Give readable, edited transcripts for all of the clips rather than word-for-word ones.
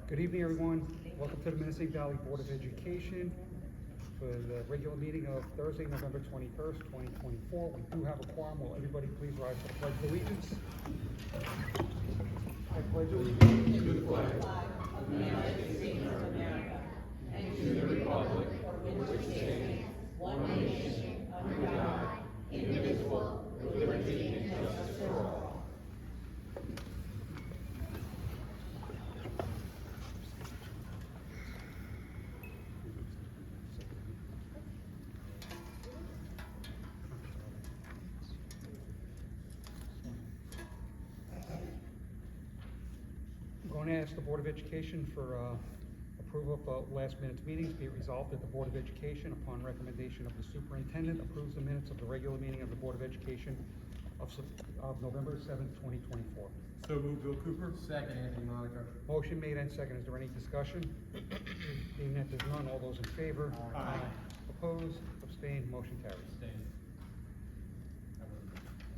Good evening, everyone. Welcome to the Minisink Valley Board of Education for the regular meeting of Thursday, November 21st, 2024. We do have a quorum. Will everybody please rise for the Pledge of Allegiance? I pledge allegiance to the flag of the United States of America and to the republic for which it stands, one nation, under God, indivisible, with liberty and justice for all. I'm going to ask the Board of Education for approval of last minute's meetings. Be it resolved that the Board of Education, upon recommendation of the superintendent, approves the minutes of the regular meeting of the Board of Education of November 7th, 2024. So moved, Bill Cooper. Second, Anthony Monaco. Motion made and second. Is there any discussion? Being that there's none, all those in favor? Aye. Opposed? Abstained? Motion carries. Abstain.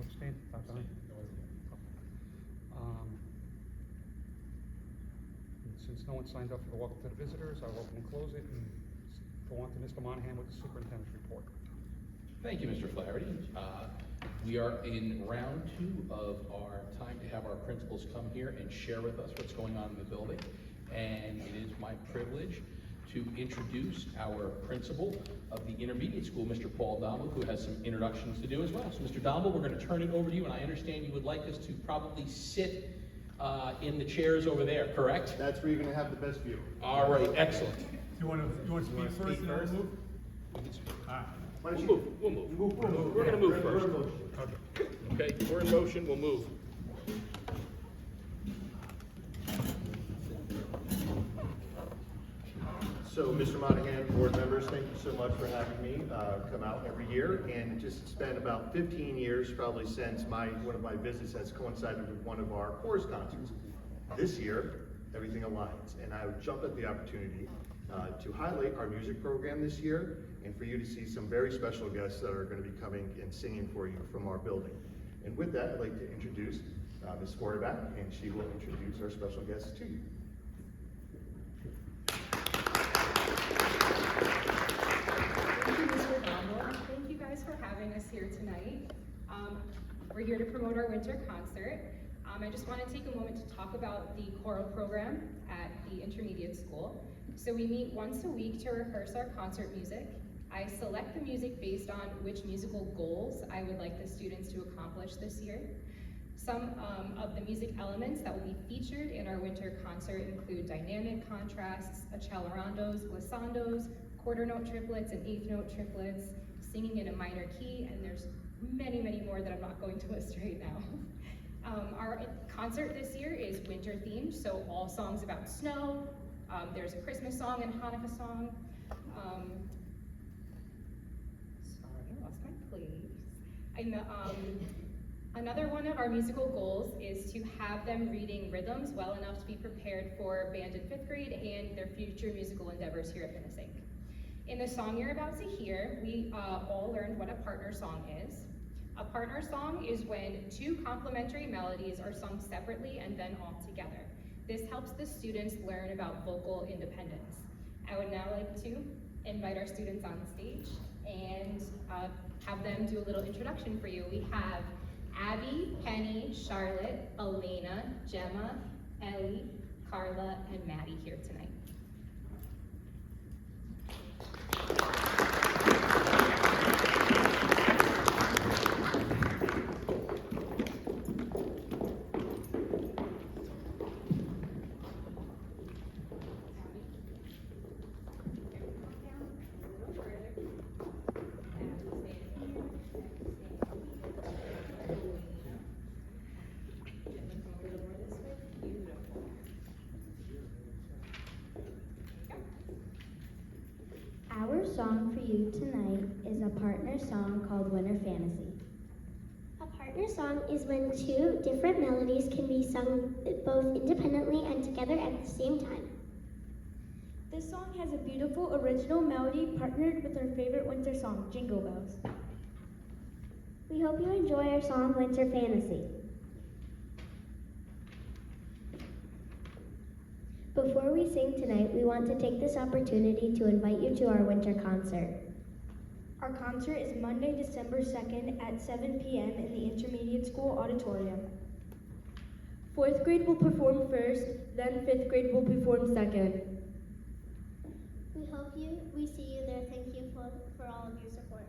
Abstained? Dr. Hunt? Since no one signed up for the welcome to the visitors, I'll open and close it and go on to Mr. Monahan with the superintendent's report. Thank you, Mr. Flaherty. We are in round 2 of our time to have our principals come here and share with us what's going on in the building. And it is my privilege to introduce our principal of the intermediate school, Mr. Paul Dommel, who has some introductions to do as well. So, Mr. Dommel, we're going to turn it over to you, and I understand you would like us to probably sit in the chairs over there, correct? That's where you're going to have the best view. All right, excellent. You want to speak first and then move? We can speak. Why don't We'll move. We're going to move first. Okay, we're in motion, we'll move. So, Mr. Monahan, board members, thank you so much for having me come out every year, and just spent about 15 years probably since one of my visits has coincided with one of our chorus concerts. This year, everything aligns, and I would jump at the opportunity to highlight our music program this year, and for you to see some very special guests that are going to be coming and singing for you from our building. And with that, I'd like to introduce Ms. Forback, and she will introduce our special guests to you. Thank you, Mr. Donald. Thank you guys for having us here tonight. We're here to promote our winter concert. I just want to take a moment to talk about the choral program at the intermediate school. So we meet once a week to rehearse our concert music. I select the music based on which musical goals I would like the students to accomplish this year. Some of the music elements that will be featured in our winter concert include dynamic contrasts, accelerandos, glissandos, quarter note triplets, and eighth note triplets, singing in a minor key, and there's many, many more that I'm not going to list right now. Our concert this year is winter themed, so all songs about snow. There's a Christmas song and Hanukkah song. Sorry, I lost my place. And another one of our musical goals is to have them reading rhythms well enough to be prepared for band in 5th grade and their future musical endeavors here at Minisink. In the song you're about to hear, we all learned what a partner song is. A partner song is when 2 complementary melodies are sung separately and then all together. This helps the students learn about vocal independence. I would now like to invite our students on stage and have them do a little introduction for you. We have Abby, Penny, Charlotte, Elena, Gemma, Ellie, Carla, and Maddie here tonight. Our song for you tonight is a partner song called Winter Fantasy. A partner song is when 2 different melodies can be sung both independently and together at the same time. This song has a beautiful original melody partnered with our favorite winter song, Jingle Bells. We hope you enjoy our song Winter Fantasy. Before we sing tonight, we want to take this opportunity to invite you to our winter concert. Our concert is Monday, December 2nd at 7 p.m. in the Intermediate School Auditorium. 4th grade will perform first, then 5th grade will perform second. We see you there. Thank you for all of your support.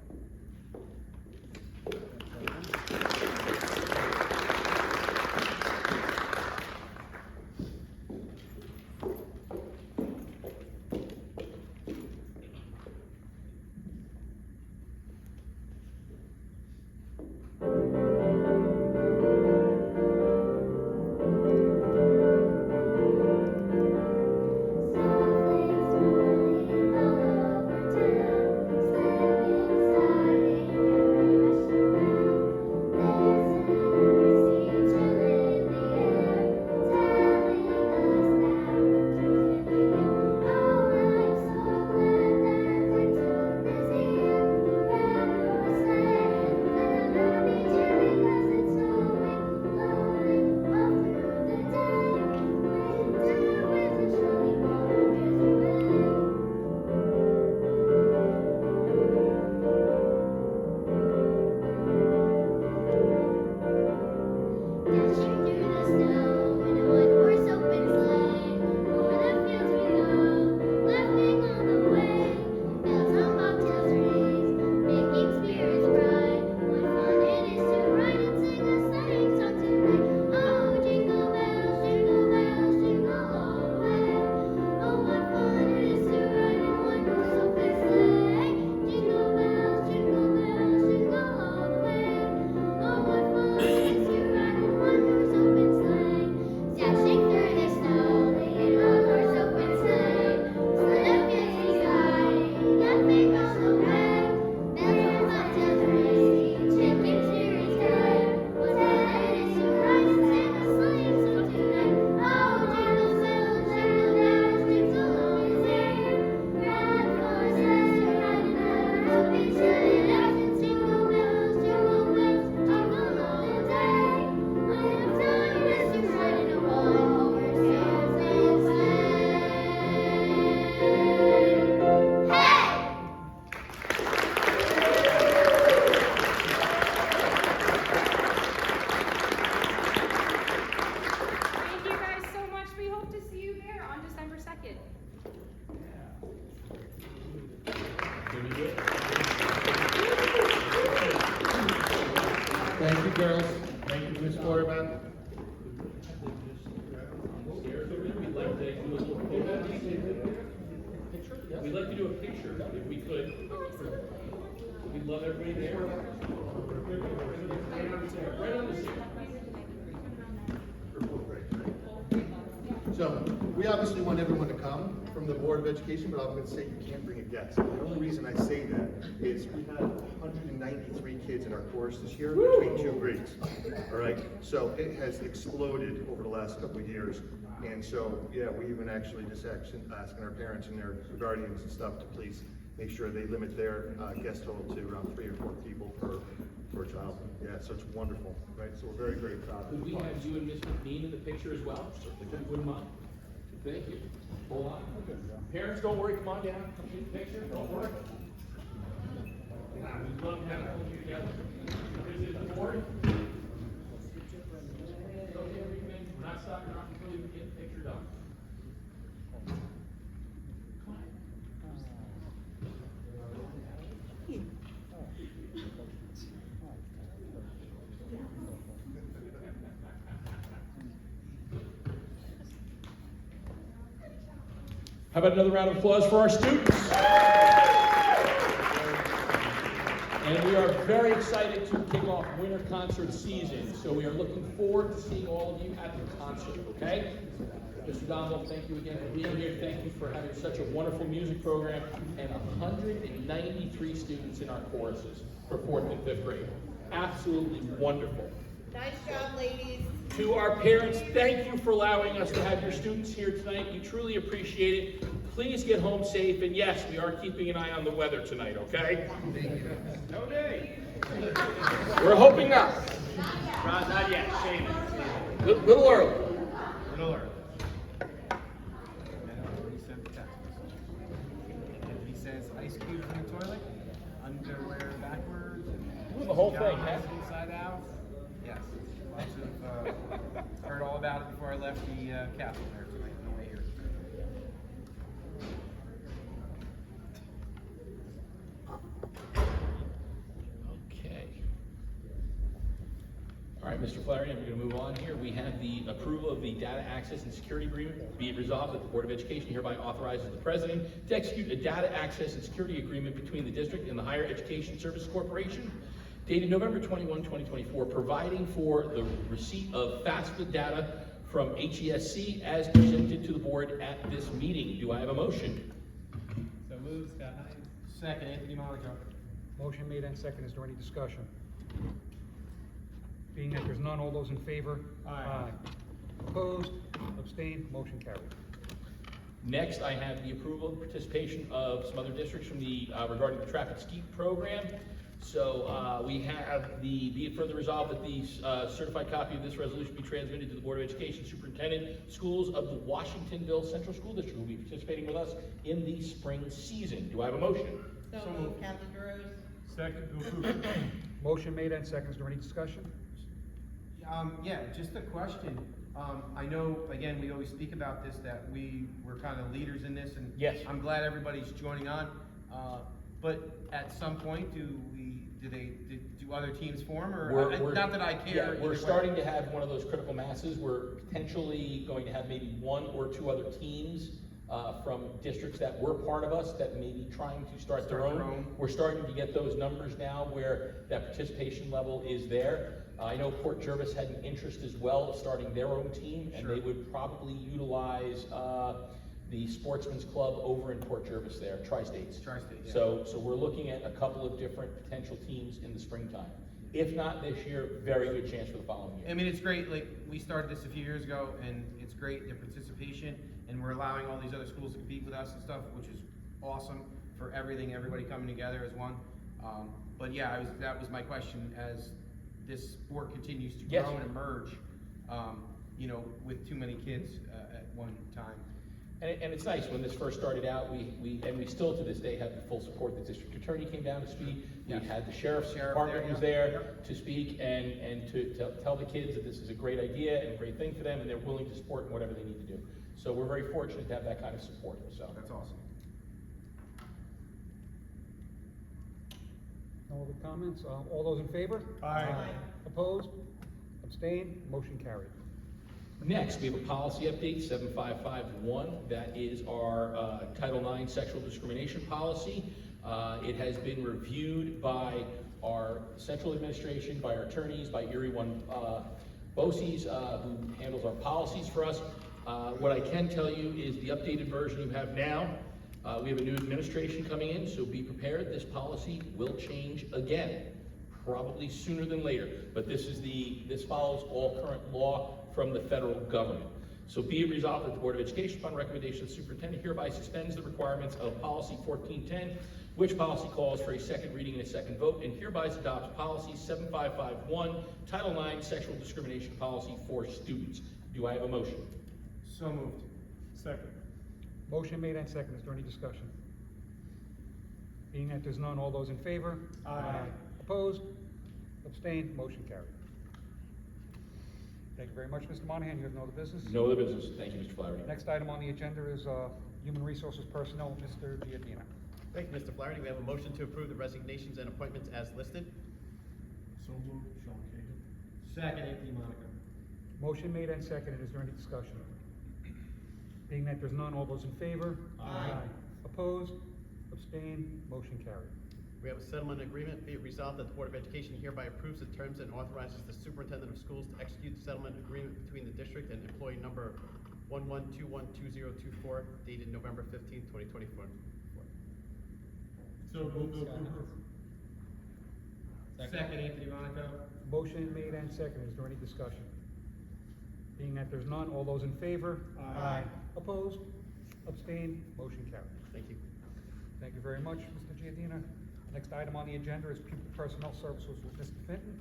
Thank you, girls. Thank you, Ms. Quarterback. We'd like to do a picture, if we could. We'd love everybody there. Right on the seat. So, we obviously want everyone to come from the Board of Education, but I'm going to say you can't bring a guest. The only reason I say that is we had 193 kids in our chorus this year between 2 grades. All right, so it has exploded over the last couple of years. And so, yeah, we even actually just asking our parents and their guardians and stuff to please make sure they limit their guest total to around 3 or 4 people per child. Yeah, so it's wonderful, right? So we're very, very proud. Could we have you and Ms. McNean in the picture as well? Certainly. If you wouldn't mind. Thank you. Hold on. Parents, don't worry, come on down, come take the picture, don't worry. We'd love to have all of you together. Visit the board. We're not stopping around until we get the picture done. How about another round of applause for our students? And we are very excited to kick off winter concert season. So we are looking forward to seeing all of you at the concert, okay? Mr. Donald, thank you again for being here. Thank you for having such a wonderful music program and 193 students in our choruses for 4th and 5th grade. Absolutely wonderful. Nice job, ladies. To our parents, thank you for allowing us to have your students here tonight. We truly appreciate it. Please get home safe, and yes, we are keeping an eye on the weather tonight, okay? No day. We're hoping not. Not yet, shame it. Little early. Little early. ice cubes in the toilet, underwear backwards, and The whole thing, pajamas huh? inside out. Yes, lots of, heard all about it before I left the castle there tonight on the way here. Okay. All right, Mr. Flaherty, I'm going to move on here. We have the approval of the data access and security agreement. Be it resolved that the Board of Education hereby authorizes the president to execute a data access and security agreement between the district and the Higher Education Service Corporation, dated November 21, 2024, providing for the receipt of FAFSA data from HESC as presented to the board at this meeting. Do I have a motion? So moved, Scott Hines. Second, Anthony Monaco. Motion made and second. Is there any discussion? Being that there's none, all those in favor? Aye. Opposed? Abstained? Motion carried. Next, I have the approval and participation of some other districts from the, regarding the traffic skeet program. So we have the, be it further resolved that the certified copy of this resolution be transmitted to the Board of Education Superintendent Schools of the Washingtonville Central School District who will be participating with us in the spring season. Do I have a motion? So moved, Council DeRose. Second, Bill Cooper. Motion made and second. Is there any discussion? Yeah, just a question. I know, again, we always speak about this, that we were kind of leaders in this, and Yes. I'm glad everybody's joining on. But at some point, do other teams form, or not that I care? Yeah, either we're way. starting to have one of those critical masses. We're potentially going to have maybe one or two other teams from districts that were part of us that may be trying to start their own. We're starting to get those numbers now where that participation level is there. I know Port Jervis had an interest as well of starting their own team, and Sure. they would probably utilize the Sportsman's Club over in Port Jervis there, Tri-States. Tri-State, yeah. So we're looking at a couple of different potential teams in the springtime. If not this year, very good chance for the following year. I mean, it's great, like, we started this a few years ago, and it's great, the participation, and we're allowing all these other schools to compete with us and stuff, which is awesome for everything, everybody coming together as one. But yeah, that was my question, as this sport continues to Yes. grow and emerge, you know, with too many kids at one time. And it's nice, when this first started out, we still to this day have the full support. The district attorney came down to speak, we Yes. had the sheriff's Sheriff department there, was yeah. there Yep. to speak and to tell the kids that this is a great idea and a great thing for them, and they're willing to support in whatever they need to do. So we're very fortunate to have that kind of support, so. That's awesome. No other comments? All those in favor? Aye. Opposed? Abstained? Motion carried. Next, we have a policy update, 7551. That is our Title IX sexual discrimination policy. It has been reviewed by our central administration, by our attorneys, by Erie One Bosse's, who handles our policies for us. What I can tell you is the updated version you have now. We have a new administration coming in, so be prepared. This policy will change again, probably sooner than later. But this follows all current law from the federal government. So be it resolved that the Board of Education, upon recommendation of the superintendent, hereby suspends the requirements of Policy 1410, which policy calls for a second reading and a second vote, and hereby adopts Policy 7551, Title IX Sexual Discrimination Policy for Students. Do I have a motion? So moved. Second. Motion made and second. Is there any discussion? Being that there's none, all those in favor? Aye. Opposed? Abstained? Motion carried. Thank you very much, Mr. Monahan. You have no other business? No other business. Thank you, Mr. Flaherty. Next item on the agenda is Human Resources Personnel, Mr. Giardina. Thank you, Mr. Flaherty. We have a motion to approve the resignations and appointments as listed. So moved, Sean Kagan. Second, Anthony Monaco. Motion made and seconded. Is there any discussion? Being that there's none, all those in favor? Aye. Opposed? Abstained? Motion carried. We have a settlement agreement. Be it resolved that the Board of Education hereby approves the terms and authorizes the superintendent of schools to execute the settlement agreement between the district and employee number 11212024 dated November 15th, 2024. So moved, Bill Cooper. Second, Anthony Monaco. Motion made and seconded. Is there any discussion? Being that there's none, all those in favor? Aye. Opposed? Abstained? Motion carried. Thank you. Thank you very much, Mr. Giardina. Next item on the agenda is Pupil Personnel Services with Mr. Fenton.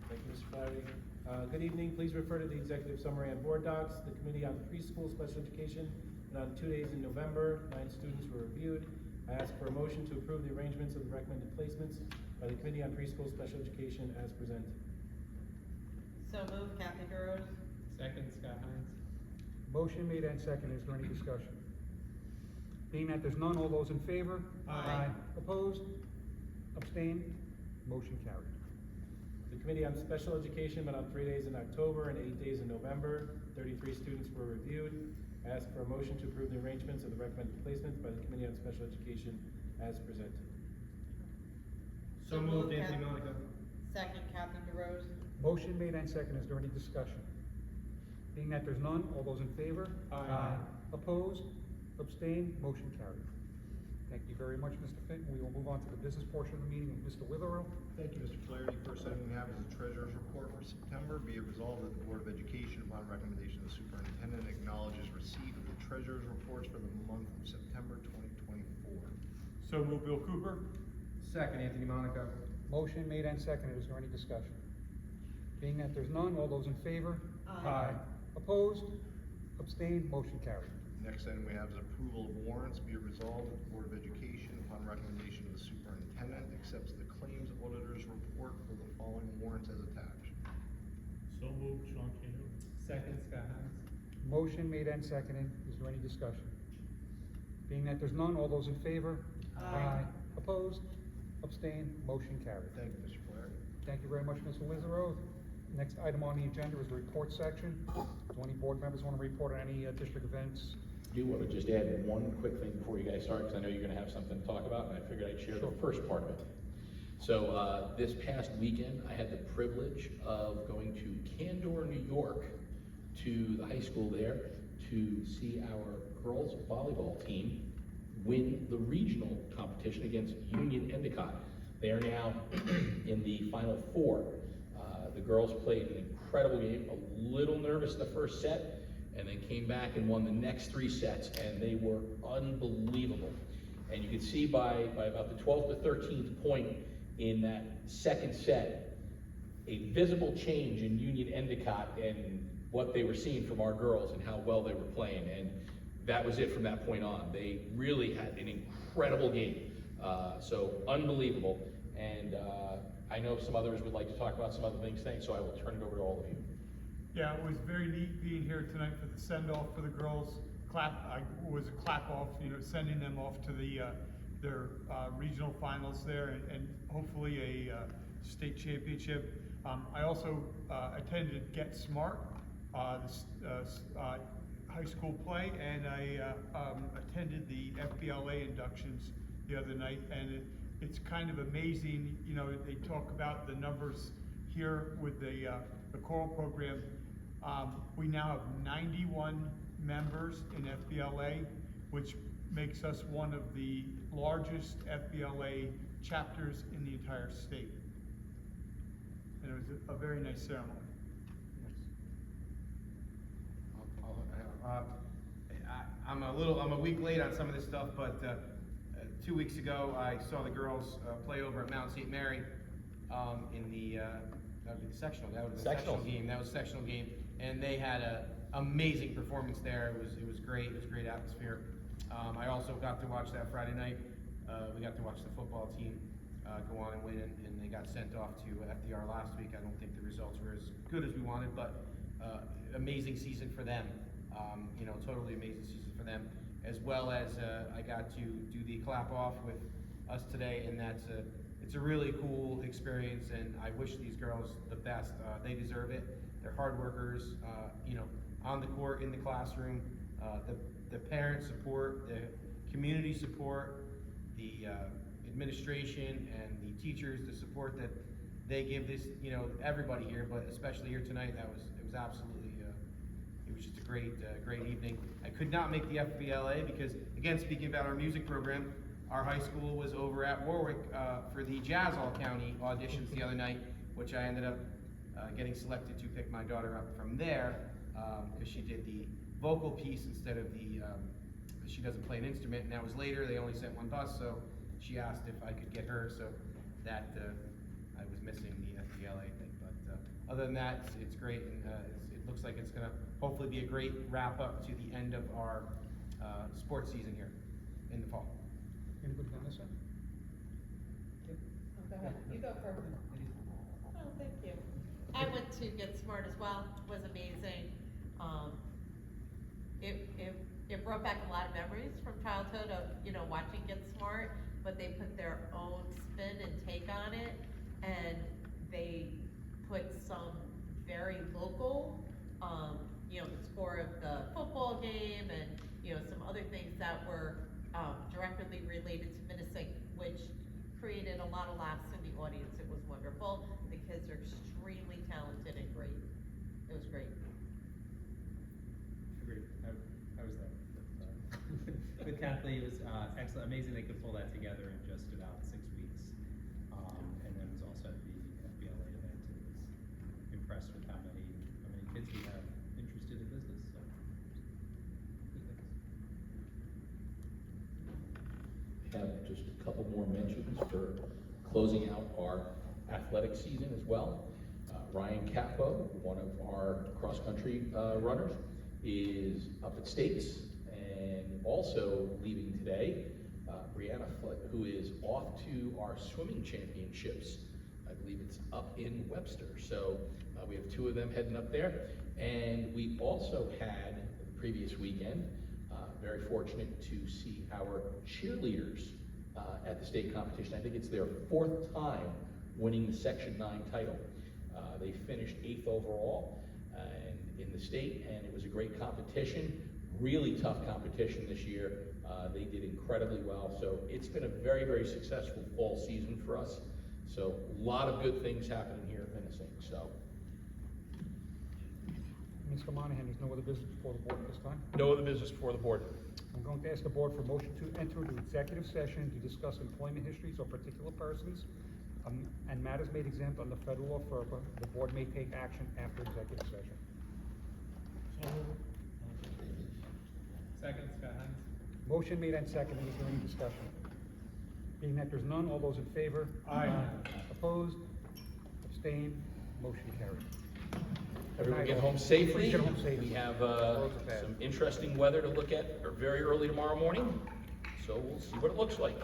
Thank you, Mr. Flaherty. Good evening. Please refer to the executive summary on board docs. The Committee on Preschool Special Education met on 2 days in November. 9 students were reviewed. I ask for a motion to approve the arrangements of the recommended placements by the Committee on Preschool Special Education as presented. So moved, Kathy DeRose. Second, Scott Hines. Motion made and seconded. Is there any discussion? Being that there's none, all those in favor? Aye. Opposed? Abstained? Motion carried. The Committee on Special Education met on 3 days in October and 8 days in November. 33 students were reviewed. I ask for a motion to approve the arrangements of the recommended placements by the Committee on Special Education as presented. So moved, Anthony Monica. Second, Kathy DeRose. Motion made and seconded. Is there any discussion? Being that there's none, all those in favor? Aye. Opposed? Abstained? Motion carried. Thank you very much, Mr. Fenton. We will move on to the business portion of the meeting with Mr. Witherell. Thank you, Mr. Flaherty. First item we have is the treasurer's report for September. Be it resolved that the Board of Education, upon recommendation of the superintendent, acknowledges receipt of the treasurer's reports for the month of September 2024. So move, Bill Cooper. Second, Anthony Monica. Motion made and seconded. Is there any discussion? Being that there's none, all those in favor? Aye. Opposed? Abstained? Motion carried. Next item we have is approval of warrants. Be it resolved that the Board of Education, upon recommendation of the superintendent, accepts the claims auditor's report for the following warrants as attached. So moved, Sean Kane. Second, Scott Hines. Motion made and seconded. Is there any discussion? Being that there's none, all those in favor? Aye. Opposed? Abstained? Motion carried. Thank you, Mr. Flaherty. Thank you very much, Mr. Wizaro. Next item on the agenda is the report section. Do any board members want to report on any district events? I do want to just add one quick thing before you guys start, because I know you're going to have something to talk about, and I figured I'd share the first part of it. So this past weekend, I had the privilege of going to Candor, New York, to the high school there to see our girls volleyball team win the regional competition against Union Endicott. They are now in the Final Four. The girls played an incredible game, a little nervous the first set, and then came back and won the next 3 sets, and they were unbelievable. And you could see by about the 12th to 13th point in that second set, a visible change in Union Endicott and what they were seeing from our girls and how well they were playing. And that was it from that point on. They really had an incredible game. So unbelievable. And I know some others would like to talk about some other things tonight, so I will turn it over to all of you. Yeah, it was very neat being here tonight for the send-off for the girls. Was a clap-off, sending them off to their regional finals there and hopefully a state championship. I also attended Get Smart, this high school play, and I attended the FBLA inductions the other night, and it's kind of amazing. They talk about the numbers here with the choral program. We now have 91 members in FBLA, which makes us one of the largest FBLA chapters in the entire state. And it was a very nice ceremony. I'm a week late on some of this stuff, but 2 weeks ago I saw the girls play over at Mount St. Mary in the that would be the sectional. That was the sectional game. That was a sectional game, and they had an amazing performance there. It was great. It was a great atmosphere. I also got to watch that Friday night. We got to watch the football team go on and win, and they got sent off to FDR last week. I don't think the results were as good as we wanted, but amazing season for them. Totally amazing season for them. As well as I got to do the clap off with us today, and it's a really cool experience, and I wish these girls the best. They deserve it. They're hard workers, on the court, in the classroom. The parent support, the community support, the administration and the teachers, the support that they give this, everybody here, but especially here tonight. It was absolutely, it was just a great evening. I could not make the FBLA because, again, speaking about our music program, our high school was over at Warwick for the Jazz All-County auditions the other night, which I ended up getting selected to pick my daughter up from there because she did the vocal piece instead of the, she doesn't play an instrument, and that was later. They only sent one bus, so she asked if I could get her, so that I was missing the FBLA thing. But other than that, it's great, and it looks like it's going to hopefully be a great wrap up to the end of our sports season here in the fall. Anybody on this side? Go ahead, you go first. Oh, thank you. I went to Get Smart as well, it was amazing. It brought back a lot of memories from childhood of, watching Get Smart, but they put their own spin and take on it, and they put some very local, the score of the football game and, some other things that were, directly related to Minisink, which created a lot of laughs in the audience. It was wonderful. The kids are extremely talented and great. It was great. Agreed. I was there with Kathleen. It was excellent, amazing they could pull that together in just about 6 weeks. And then it was also at the FBLA event. And was impressed with how many kids we have interested in business. So, good things. Have just a couple more mentions for closing out our athletic season as well. Ryan Capo, one of our cross-country runners, is up at States and also leaving today. Brianna Foote, who is off to our swimming championships. I believe it's up in Webster. So we have two of them heading up there. And we also had, the previous weekend, very fortunate to see our cheerleaders at the state competition. I think it's their 4th time winning the Section 9 title. They finished 8th overall and in the state, and it was a great competition, really tough competition this year. They did incredibly well, so it's been a very, very successful fall season for us. So a lot of good things happening here at Minisink. So Mr. Monahan, there's no other business before the board at this time. no other business before the board. I'm going to ask the board for a motion to enter into executive session to discuss employment histories of particular persons and matters made exempt under federal law FERPA. The board may take action after executive session. So moved. Second, Scott Hines. Motion made and seconded. Is there any discussion? Being that there's none, all those in favor? Aye. Opposed? Abstained? Motion carried. Everyone get home safely. Get home safely. We have Roads are bad. some interesting weather to look at very early tomorrow morning, so we'll see what it looks like.